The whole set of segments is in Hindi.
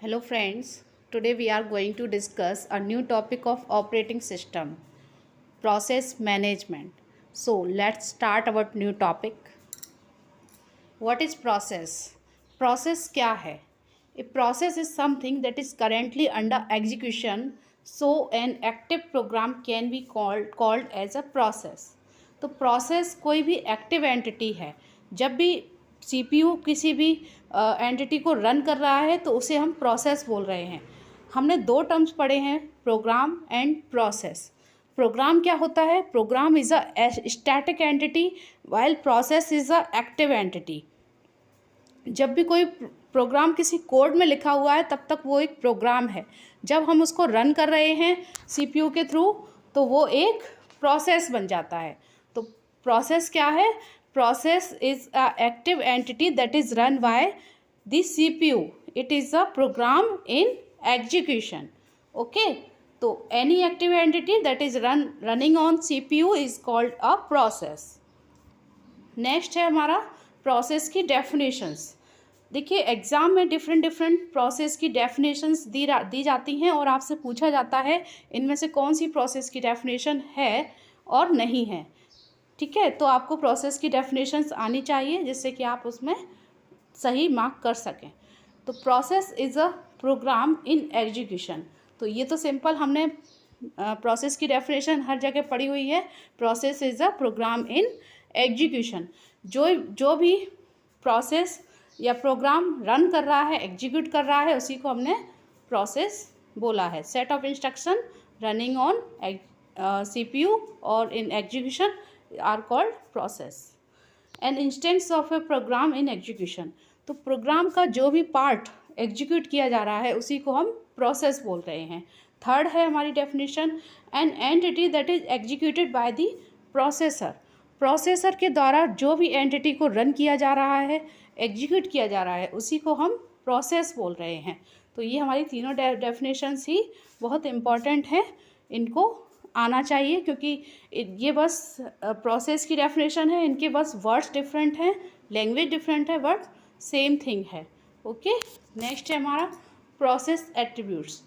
Hello friends, today we are going to discuss a new topic of operating system, process management. So let's start our new topic. What is process? Process क्या है? A process is something that is currently under execution, so an active program can be called as a process. तो process कोई भी active entity है. जब भी CPU किसी भी एंटिटी को रन कर रहा है तो उसे हम प्रोसेस बोल रहे हैं. हमने दो टर्म्स पढ़े हैं, प्रोग्राम एंड प्रोसेस. प्रोग्राम क्या होता है? Program is a static entity while process is a active entity. जब भी कोई प्रोग्राम किसी कोड में लिखा हुआ है तब तक वो एक प्रोग्राम है. जब हम उसको रन कर रहे हैं CPU के थ्रू तो वो एक प्रोसेस बन जाता है. तो प्रोसेस क्या है? Process is a active entity that is run by the CPU. It is a program in execution. Okay, तो any active entity that is running on CPU is called a process. Next है हमारा प्रोसेस की डेफिनेशंस. देखिए एग्ज़ाम में डिफरेंट प्रोसेस की डेफिनेशंस दी जाती हैं और आपसे पूछा जाता है इनमें से कौन सी प्रोसेस की डेफिनेशन है और नहीं है. ठीक है, तो आपको प्रोसेस की डेफिनेशंस आनी चाहिए जिससे कि आप उसमें सही मार्क कर सकें. तो process is a program in execution. तो ये तो सिंपल हमने प्रोसेस की डेफिनेशन हर जगह पढ़ी हुई है. Process is a program in execution. जो भी प्रोसेस या प्रोग्राम रन कर रहा है, एग्जीक्यूट कर रहा है, उसी को हमने प्रोसेस बोला है. Set of instruction running on CPU और in execution are called process. An instance of a program in execution. तो प्रोग्राम का जो भी पार्ट एग्जीक्यूट किया जा रहा है उसी को हम प्रोसेस बोल रहे हैं. थर्ड है हमारी definition, an entity that is executed by the processor. Processor के द्वारा जो भी एंटिटी को रन किया जा रहा है, एग्जीक्यूट किया जा रहा है, उसी को हम प्रोसेस बोल रहे हैं. तो ये हमारी तीनों डेफिनेशंस ही बहुत इम्पॉर्टेंट हैं, इनको आना चाहिए क्योंकि ये बस प्रोसेस की डेफिनेशन है. इनके बस वर्ड्स डिफरेंट हैं, लैंग्वेज डिफरेंट है, बट सेम थिंग है. ओके, नेक्स्ट है हमारा प्रोसेस एट्रीब्यूट्स.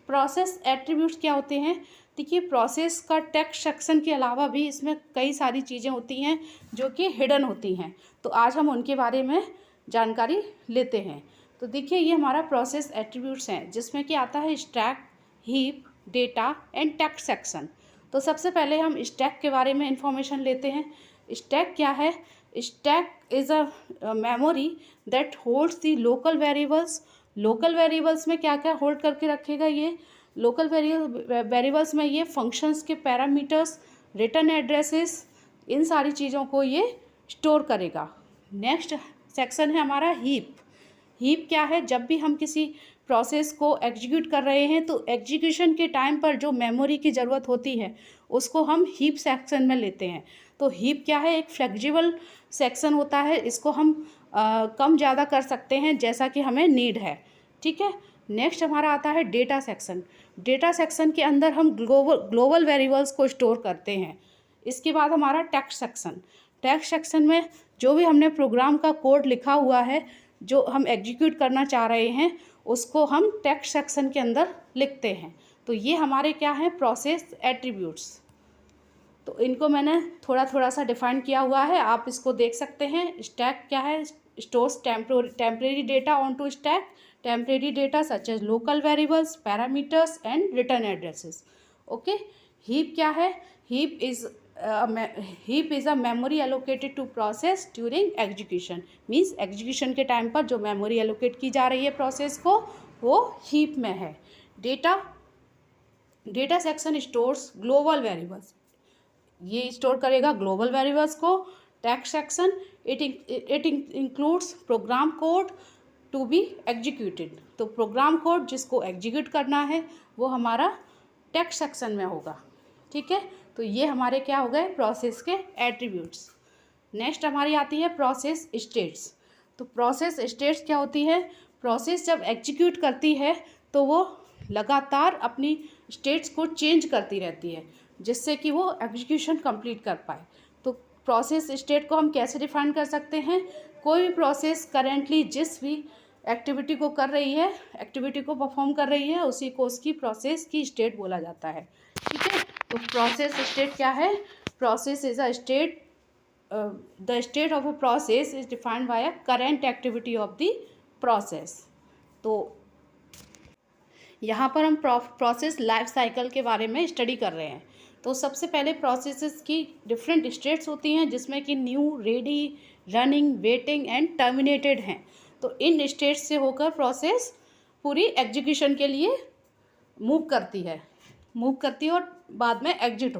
प्रोसेस एट्रीब्यूट्स क्या होते हैं? देखिए प्रोसेस का टेक्स्ट सेक्शन के अलावा भी इसमें कई सारी चीज़ें होती हैं जो कि हिडन होती हैं. तो आज हम उनके बारे में जानकारी लेते हैं. तो देखिए ये हमारा प्रोसेस एट्रीब्यूट्स हैं जिसमें कि आता है stack, heap, data and text section. तो सबसे पहले हम स्टैक के बारे में इंफॉर्मेशन लेते हैं. स्टैक क्या है? Stack is a memory that holds the local variables. Local variables में क्या क्या होल्ड करके रखेगा? ये लोकल वेरिएबल्स में ये फंक्शंस के पैरामीटर्स, रिटर्न एड्रेसेस, इन सारी चीज़ों को ये स्टोर करेगा. नेक्स्ट सेक्शन है हमारा हीप. हीप क्या है? जब भी हम किसी प्रोसेस को एग्जीक्यूट कर रहे हैं तो एग्जीक्यूशन के टाइम पर जो मेमोरी की ज़रूरत होती है उसको हम हीप सेक्शन में लेते हैं. तो हीप क्या है? एक फ्लेक्सिबल सेक्शन होता है. इसको हम कम ज़्यादा कर सकते हैं जैसा कि हमें नीड है. ठीक है. नेक्स्ट हमारा आता है डेटा सेक्शन. डेटा सेक्शन के अंदर हम ग्लोबल वेरिएबल्स को स्टोर करते हैं. इसके बाद हमारा टेक्स्ट सेक्शन. टेक्स्ट सेक्शन में जो भी हमने प्रोग्राम का कोड लिखा हुआ है, जो हम एग्जीक्यूट करना चाह रहे हैं, उसको हम टेक्स्ट सेक्शन के अंदर लिखते हैं. तो ये हमारे क्या हैं? Process attributes. तो इनको मैंने थोड़ा सा डिफाइन किया हुआ है, आप इसको देख सकते हैं. स्टैक क्या है? Stores temporary data on to stack. Temporary data such as local variables, parameters and return addresses. Okay. Heap क्या है? Heap is a memory allocated to process during execution. Means execution के टाइम पर जो मेमोरी एलोकेट की जा रही है प्रोसेस को, वो हीप में है. Data section stores global variables. ये स्टोर करेगा ग्लोबल वेरिएबल्स को. Text section it includes program code to be executed. तो प्रोग्राम कोड जिसको एग्जीक्यूट करना है वो हमारा टेक्स्ट सेक्शन में होगा. ठीक है. तो ये हमारे क्या हो गए? प्रोसेस के एट्रीब्यूट्स. नेक्स्ट हमारी आती है प्रोसेस स्टेट्स. तो प्रोसेस स्टेट्स क्या होती है? प्रोसेस जब एग्जीक्यूट करती है तो वो लगातार अपनी स्टेट्स को चेंज करती रहती है जिससे कि वो एग्जीक्यूशन कंप्लीट कर पाए. तो प्रोसेस स्टेट को हम कैसे डिफाइन कर सकते हैं? कोई भी प्रोसेस करेंटली जिस भी एक्टिविटी को कर रही है, एक्टिविटी को परफॉर्म कर रही है, उसी को उसकी प्रोसेस की स्टेट बोला जाता है। ठीक है, तो प्रोसेस स्टेट क्या है? Process is a state, the state of a process is defined by a current activity of the process. तो यहाँ पर हम प्रोसेस लाइफ साइकिल के बारे में स्टडी कर रहे हैं। तो सबसे पहले प्रोसेसेस की डिफरेंट स्टेट्स होती हैं, जिसमें कि new, ready, running, waiting and terminated हैं। तो इन स्टेट्स से होकर प्रोसेस पूरी एग्जीक्यूशन के लिए मूव करती है और बाद में एग्जिट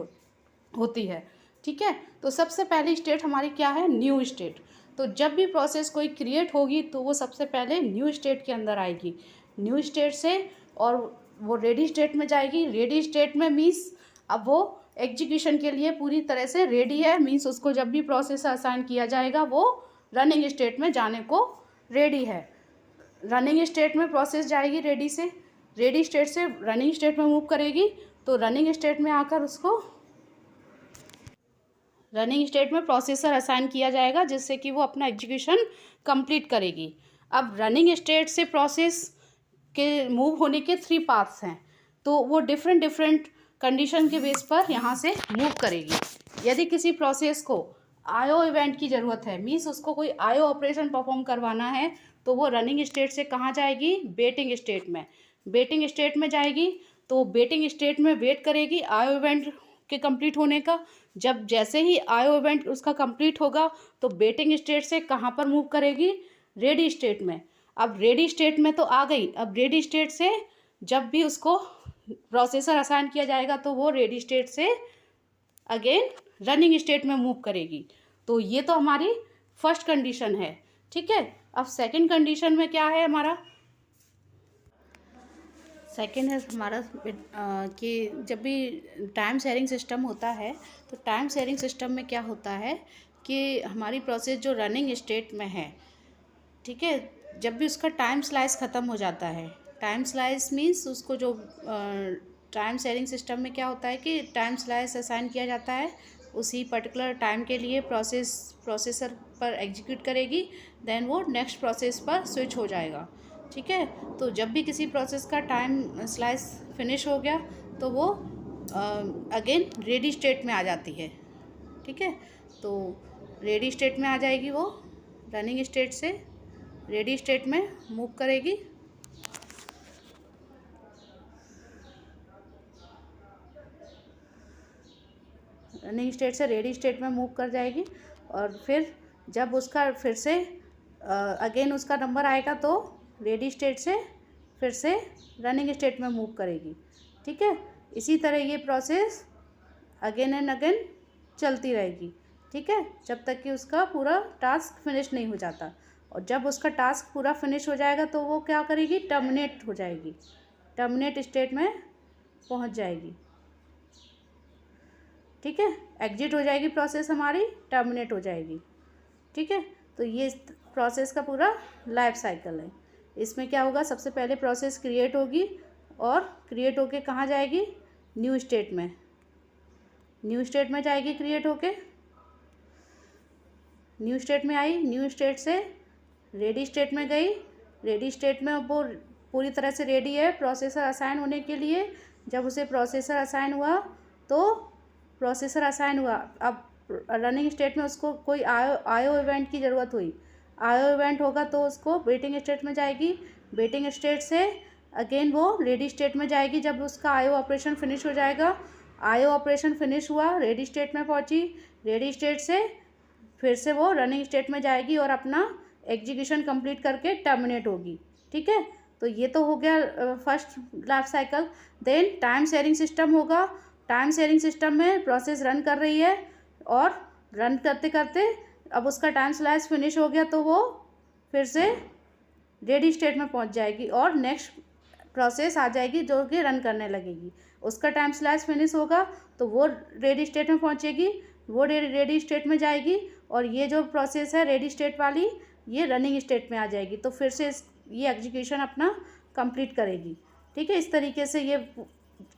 होती है। ठीक है, तो सबसे पहली स्टेट हमारी क्या है? New state. तो जब भी प्रोसेस कोई क्रिएट होगी तो वो सबसे पहले न्यू स्टेट के अंदर आएगी। न्यू स्टेट से और वो रेडी स्टेट में जाएगी। रेडी स्टेट में मीन्स अब वो एग्जीक्यूशन के लिए पूरी तरह से रेडी है, मीन्स उसको जब भी प्रोसेस असाइन किया जाएगा वो रनिंग स्टेट में जाने को रेडी है। रनिंग स्टेट में प्रोसेस जाएगी रेडी से, रेडी स्टेट से रनिंग स्टेट में मूव करेगी। तो रनिंग स्टेट में आकर उसको रनिंग स्टेट में प्रोसेसर असाइन किया जाएगा, जिससे कि वो अपना एग्जीक्यूशन कंप्लीट करेगी। अब रनिंग स्टेट से प्रोसेस के मूव होने के 3 पाथ्स हैं, तो वो डिफरेंट कंडीशन के बेस पर यहाँ से मूव करेगी। यदि किसी प्रोसेस को आईओ इवेंट की ज़रूरत है, मीन्स उसको कोई आईओ ऑपरेशन परफॉर्म करवाना है, तो वो रनिंग स्टेट से कहाँ जाएगी? वेटिंग स्टेट में। वेटिंग स्टेट में जाएगी, तो वेटिंग स्टेट में वेट करेगी आईओ इवेंट के कंप्लीट होने का। जब जैसे ही आईओ इवेंट उसका कंप्लीट होगा तो वेटिंग स्टेट से कहाँ पर मूव करेगी? रेडी स्टेट में। अब रेडी स्टेट में तो आ गई, अब रेडी स्टेट से जब भी उसको प्रोसेसर असाइन किया जाएगा तो वो रेडी स्टेट से अगेन रनिंग स्टेट में मूव करेगी। तो ये तो हमारी फर्स्ट कंडीशन है। ठीक है, अब सेकंड कंडीशन में क्या है हमारा? सेकंड है हमारा कि जब भी टाइम शेयरिंग सिस्टम होता है, तो टाइम शेयरिंग सिस्टम में क्या होता है कि हमारी प्रोसेस जो रनिंग स्टेट में है, ठीक है, जब भी उसका टाइम स्लाइस ख़त्म हो जाता है, टाइम स्लाइस मीन्स उसको जो टाइम शेयरिंग सिस्टम में क्या होता है कि टाइम स्लाइस असाइन किया जाता है, उसी पर्टिकुलर टाइम के लिए प्रोसेसर पर एग्जीक्यूट करेगी, देन वो नेक्स्ट प्रोसेस पर स्विच हो जाएगा। ठीक है, तो जब भी किसी प्रोसेस का टाइम स्लाइस फिनिश हो गया तो वो अगेन रेडी स्टेट में आ जाती है। ठीक है, तो रेडी स्टेट में आ जाएगी, वो रनिंग स्टेट से रेडी स्टेट में मूव करेगी। रनिंग स्टेट से रेडी स्टेट में मूव कर जाएगी, और फिर जब उसका फिर से अगेन उसका नंबर आएगा तो रेडी स्टेट से फिर से रनिंग स्टेट में मूव करेगी। ठीक है, इसी तरह ये प्रोसेस अगेन एंड अगेन चलती रहेगी। ठीक है, जब तक कि उसका पूरा टास्क फिनिश नहीं हो जाता। और जब उसका टास्क पूरा फिनिश हो जाएगा तो वो क्या करेगी? टर्मिनेट हो जाएगी, टर्मिनेट स्टेट में पहुंच जाएगी। ठीक है, एग्जिट हो जाएगी प्रोसेस हमारी, टर्मिनेट हो जाएगी। ठीक है, तो ये प्रोसेस का पूरा लाइफ साइकिल है। इसमें क्या होगा? सबसे पहले प्रोसेस क्रिएट होगी, और क्रिएट होके कहाँ जाएगी? न्यू स्टेट में। न्यू स्टेट में जाएगी क्रिएट होके, न्यू स्टेट में आई, न्यू स्टेट से रेडी स्टेट में गई, रेडी स्टेट में वो पूरी तरह से रेडी है प्रोसेसर असाइन होने के लिए। जब उसे प्रोसेसर असाइन हुआ तो प्रोसेसर असाइन हुआ, अब रनिंग स्टेट में उसको कोई आईओ इवेंट की ज़रूरत हुई, आईओ इवेंट होगा तो उसको वेटिंग स्टेट में जाएगी, वेटिंग स्टेट से अगेन वो रेडी स्टेट में जाएगी। जब उसका आईओ ऑपरेशन फिनिश हो जाएगा, आईओ ऑपरेशन फिनिश हुआ, रेडी स्टेट में पहुंची, रेडी स्टेट से फिर से वो रनिंग स्टेट में जाएगी और अपना एग्जीक्यूशन कंप्लीट करके टर्मिनेट होगी। ठीक है, तो ये तो हो गया first life cycle. Then time sharing system होगा। टाइम शेयरिंग सिस्टम में प्रोसेस रन कर रही है, और रन करते करते अब उसका टाइम स्लाइस फिनिश हो गया तो वो फिर से रेडी स्टेट में पहुंच जाएगी, और नेक्स्ट प्रोसेस आ जाएगी जो कि रन करने लगेगी। उसका टाइम स्लाइस फिनिश होगा तो वो रेडी स्टेट में पहुंचेगी, वो रेडी स्टेट में जाएगी, और ये जो प्रोसेस है रेडी स्टेट वाली, ये रनिंग स्टेट में आ जाएगी, तो फिर से ये एग्जीक्यूशन अपना कंप्लीट करेगी। ठीक है, इस तरीके से ये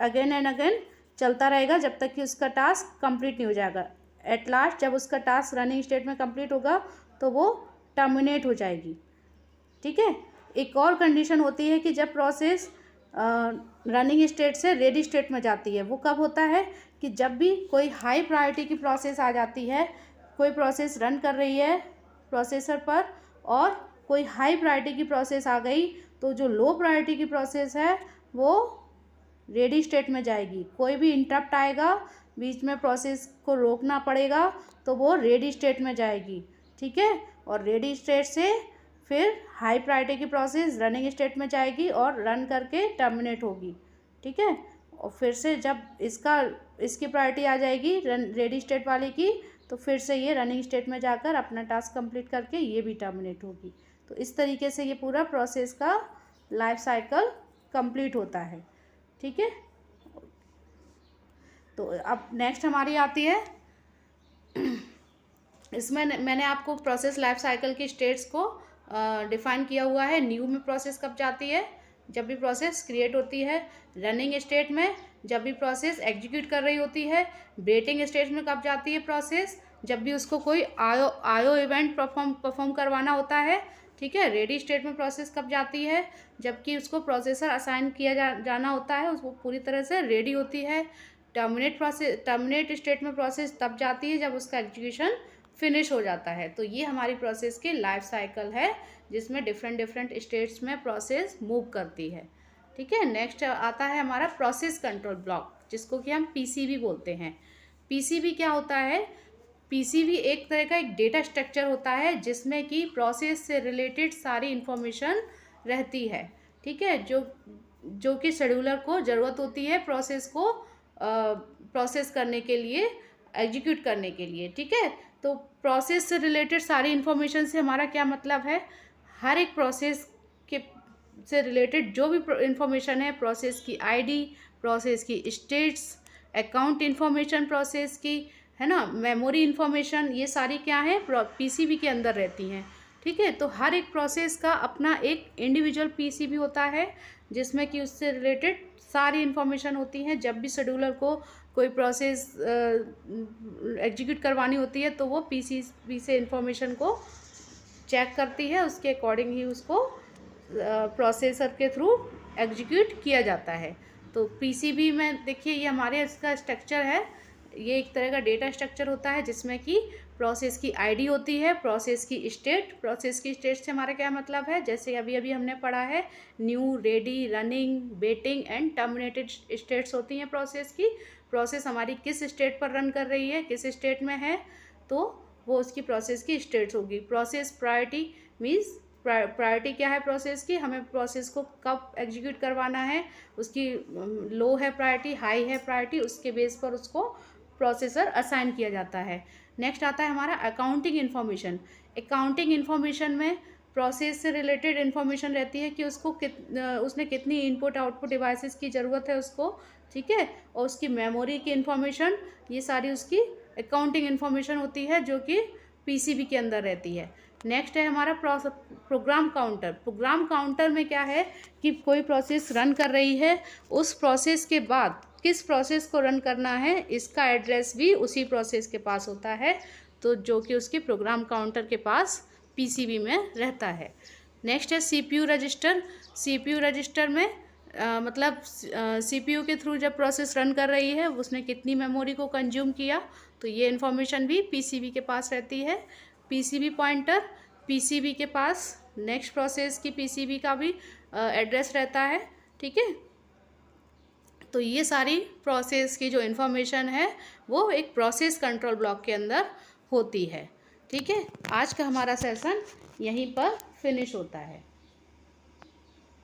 अगेन एंड अगेन चलता रहेगा जब तक कि उसका टास्क कंप्लीट नहीं हो जाएगा। एट लास्ट जब उसका टास्क रनिंग स्टेट में कंप्लीट होगा तो वो टर्मिनेट हो जाएगी। ठीक है, एक और कंडीशन होती है कि जब प्रोसेस रनिंग स्टेट से रेडी स्टेट में जाती है। वो कब होता है कि जब भी कोई हाई प्रायोरिटी की प्रोसेस आ जाती है, कोई प्रोसेस रन कर रही है प्रोसेसर पर और कोई हाई प्रायोरिटी की प्रोसेस आ गई, तो जो लो प्रायोरिटी की प्रोसेस है वो रेडी स्टेट में जाएगी। कोई भी इंटरप्ट आएगा, बीच में प्रोसेस को रोकना पड़ेगा, तो वो रेडी स्टेट में जाएगी। ठीक है, और रेडी स्टेट से फिर हाई प्रायोरिटी की प्रोसेस रनिंग स्टेट में जाएगी और रन करके टर्मिनेट होगी। ठीक है, और फिर से जब इसकी प्रायोरिटी आ जाएगी रेडी स्टेट वाले की, तो फिर से ये रनिंग स्टेट में जाकर अपना टास्क कंप्लीट करके ये भी टर्मिनेट होगी। तो इस तरीके से ये पूरा प्रोसेस का लाइफ साइकिल कंप्लीट होता है। ठीक है, तो अब नेक्स्ट हमारी आती है, इसमें मैंने आपको प्रोसेस लाइफ साइकिल की स्टेट्स को डिफाइन किया हुआ है। न्यू में प्रोसेस कब जाती है, जब भी प्रोसेस क्रिएट होती है। रनिंग स्टेट में जब भी प्रोसेस एग्जीक्यूट कर रही होती है। वेटिंग स्टेट में कब जाती है प्रोसेस, जब भी उसको कोई आयो इवेंट परफॉर्म करवाना होता है। ठीक है, रेडी स्टेट में प्रोसेस कब जाती है, जबकि उसको प्रोसेसर असाइन किया जाना होता है, उसको पूरी तरह से रेडी होती है। टर्मिनेट स्टेट में प्रोसेस तब जाती है जब उसका एग्जीक्यूशन फिनिश हो जाता है। तो ये हमारी प्रोसेस की लाइफ साइकिल है, जिसमें डिफरेंट स्टेट्स में प्रोसेस मूव करती है। ठीक है, नेक्स्ट आता है हमारा प्रोसेस कंट्रोल ब्लॉक, जिसको कि हम पीसीबी बोलते हैं। पीसीबी क्या होता है, पीसीबी एक तरह का एक डेटा स्ट्रक्चर होता है, जिसमें कि प्रोसेस से रिलेटेड सारी इंफॉर्मेशन रहती है। ठीक है, जो कि शेड्यूलर को ज़रूरत होती है प्रोसेस को प्रोसेस करने के लिए, एग्जीक्यूट करने के लिए। ठीक है, तो प्रोसेस से रिलेटेड सारी इन्फॉर्मेशन से हमारा क्या मतलब है, हर एक प्रोसेस के से रिलेटेड जो भी इंफॉर्मेशन है, प्रोसेस की आईडी, प्रोसेस की स्टेट्स, अकाउंट इन्फॉर्मेशन प्रोसेस की, है ना, मेमोरी इन्फॉर्मेशन, ये सारी क्या है पीसीबी के अंदर रहती हैं। ठीक है, तो हर एक प्रोसेस का अपना एक इंडिविजुअल पीसीबी होता है, जिसमें कि उससे रिलेटेड सारी इन्फॉर्मेशन होती हैं। जब भी शेड्यूलर को कोई प्रोसेस एग्जीक्यूट करवानी होती है, तो वो पीसीबी से इंफॉर्मेशन को चेक करती है, उसके अकॉर्डिंग ही उसको प्रोसेसर के थ्रू एग्जीक्यूट किया जाता है। तो पीसीबी में देखिए, ये हमारे इसका स्ट्रक्चर है, ये एक तरह का डेटा स्ट्रक्चर होता है, जिसमें कि प्रोसेस की आईडी होती है, प्रोसेस की स्टेट से हमारा क्या मतलब है, जैसे अभी हमने पढ़ा है, new, ready, running, waiting and terminated states होती हैं प्रोसेस की। प्रोसेस हमारी किस स्टेट पर रन कर रही है, किस स्टेट में है, तो वो उसकी प्रोसेस की स्टेट्स होगी। प्रोसेस प्रायोरिटी मीन्स प्रायोरिटी क्या है प्रोसेस की, हमें प्रोसेस को कब एग्जीक्यूट करवाना है, उसकी लो है प्रायोरिटी, हाई है प्रायोरिटी, उसके बेस पर उसको प्रोसेसर असाइन किया जाता है। नेक्स्ट आता है हमारा अकाउंटिंग इन्फॉर्मेशन। अकाउंटिंग इन्फॉर्मेशन में प्रोसेस से रिलेटेड इन्फॉर्मेशन रहती है कि उसको उसने कितनी इनपुट आउटपुट डिवाइसेस की ज़रूरत है उसको। ठीक है, और उसकी मेमोरी की इन्फॉर्मेशन, ये सारी उसकी अकाउंटिंग इन्फॉर्मेशन होती है, जो कि पीसीबी के अंदर रहती है। नेक्स्ट है हमारा प्रोग्राम काउंटर। प्रोग्राम काउंटर में क्या है कि कोई प्रोसेस रन कर रही है, उस प्रोसेस के बाद किस प्रोसेस को रन करना है, इसका एड्रेस भी उसी प्रोसेस के पास होता है, तो जो कि उसके प्रोग्राम काउंटर के पास पीसीबी में रहता है। नेक्स्ट है सीपीयू रजिस्टर। सीपीयू रजिस्टर में मतलब सीपीयू के थ्रू जब प्रोसेस रन कर रही है, उसने कितनी मेमोरी को कंज्यूम किया, तो ये इन्फॉर्मेशन भी पीसीबी के पास रहती है। पीसीबी पॉइंटर, पीसीबी के पास नेक्स्ट प्रोसेस की पीसीबी का भी एड्रेस रहता है। ठीक है, तो ये सारी प्रोसेस की जो इन्फॉर्मेशन है वो एक प्रोसेस कंट्रोल ब्लॉक के अंदर होती है। ठीक है, आज का हमारा सेशन यहीं पर फिनिश होता है।